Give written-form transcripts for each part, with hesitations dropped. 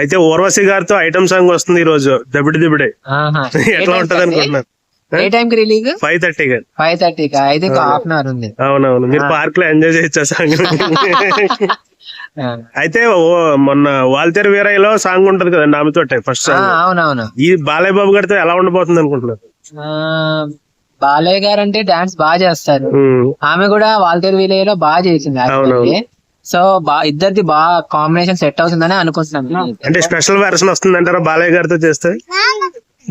అయితే ఊర్వశి గారితో item song వస్తుంది ఈ రోజు, దబిడి దిబిడే. ఆహా. ఎట్లా ఉంటది అనుకుంటున్నారు? ఏ టైం కి రిలీజ్? 5:30 గారు. 5:30 కా? అయితే హాఫ్ అన్ అవర్ ఉంది. అవునవును, మీరు పార్క్ లో ఎంజాయ్ చేయొచ్చు సాంగ్. అయితే మొన్న వాల్తేరు వీరయ్యలో సాంగ్ ఉంటది కదండి ఆమెతోటే ఫస్ట్ సాంగ్. అవునవును. ఈ బాలయ్య బాబు గారితో ఎలా ఉండబోతుంది అనుకుంటున్నారు? బాలయ్య గారు అంటే డాన్స్ బాగా చేస్తారు. ఆమె కూడా వాల్తేరు విలేజ్లో బాగా చేసింది actually. సో ఇద్దరిది బాగా కాంబినేషన్ సెట్ అవుతుందని అనుకుంటున్నాను. అంటే స్పెషల్ వెర్షన్ వస్తుంది అంటారా బాలయ్య గారితో చేస్తే?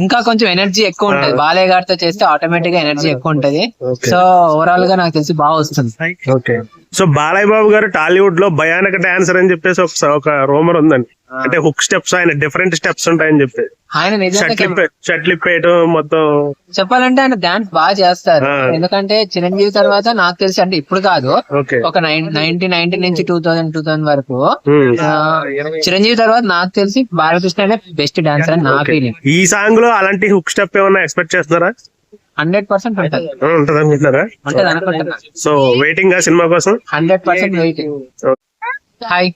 ఇంకా కొంచెం ఎనర్జీ ఎక్కువ ఉంటది బాలయ్య గారితో చేస్తే, ఆటోమేటిక్ గా ఎనర్జీ ఎక్కువ ఉంటది. సో ఓవరాల్ గా నాకు తెలిసి బాగా వస్తుంది. ఓకే. సో బాలయ్య బాబు గారు టాలీవుడ్ లో భయానక డాన్సర్ అని చెప్పేసి ఒక రూమర్ ఉందండి. అంటే హుక్ స్టెప్స్, ఆయన డిఫరెంట్ స్టెప్స్ ఉంటాయని చెప్పి ఆయన షర్ట్ వేయటం మొత్తం చెప్పాలంటే ఆయన డాన్స్ బాగా చేస్తారు. ఎందుకంటే చిరంజీవి తర్వాత నాకు తెలిసి, అంటే ఇప్పుడు కాదు, ఒక 1990 నుంచి 2000 వరకు చిరంజీవి తర్వాత నాకు తెలిసి బాలకృష్ణ అనే బెస్ట్ డాన్సర్ అని నా ఫీలింగ్. ఈ సాంగ్ లో అలాంటి హుక్ స్టెప్ ఏమన్నా ఎక్స్పెక్ట్ చేస్తున్నారా? 100% ఉంటది అనుకుంటున్నారా? సో వెయిటింగ్ ఆ సినిమా కోసం 100% వెయిటింగ్. హాయ్.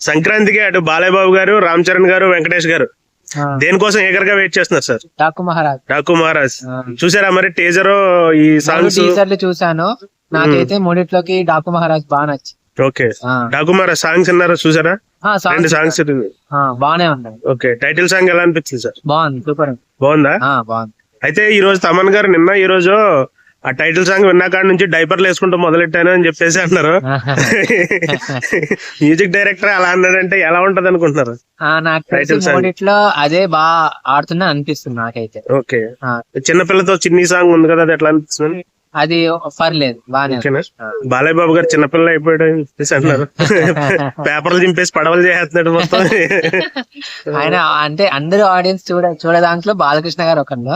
సంక్రాంతికి అటు బాలయ్య బాబు గారు, రామ్ చరణ్ గారు, వెంకటేష్ గారు దేనికోసం ఎగరగా వెయిట్ చేస్తున్నారు సార్? డాకు మహారాజ్ చూసారా మరి? టీజర్, ఈ సాంగ్స్ టీజర్లు చూసాను. నాకైతే మూడిట్లోకి డాకు మహారాజ్ బాగా నచ్చింది. ఓకే. డాకు మహారాజ్ సాంగ్స్ అన్నారా? చూసారా? 2 సాంగ్స్ బాగానే ఉన్నాయి. ఓకే. టైటిల్ సాంగ్ ఎలా అనిపించింది సార్? బాగుంది, సూపర్. బాగుందా? బాగుంది. అయితే ఈ రోజు తమన్ గారు ఈ రోజు ఆ టైటిల్ సాంగ్ విన్నా కాడ నుంచి డైపర్లు వేసుకుంటూ మొదలెట్టాను అని చెప్పేసి అన్నారు. మ్యూజిక్ డైరెక్టర్ అలా అన్నాడంటే ఎలా ఉంటది అనుకుంటున్నారు? మూడిట్లో అదే బాగా ఆడుతున్నా అనిపిస్తుంది నాకైతే. ఓకే. చిన్నపిల్లతో చిన్ని సాంగ్ ఉంది కదా, అది ఎట్లా అనిపిస్తుంది? అది పర్లేదు, బాగానే. బాలయ్య బాబు గారు చిన్నపిల్ల అయిపోయాడు అని చెప్పేసి అన్నారు. పేపర్లు చింపేసి పడవలు చేస్తున్నాడు మొత్తం. ఆయన అంటే అందరూ ఆడియన్స్ చూడ దాంట్లో బాలకృష్ణ గారు ఒకళ్ళు.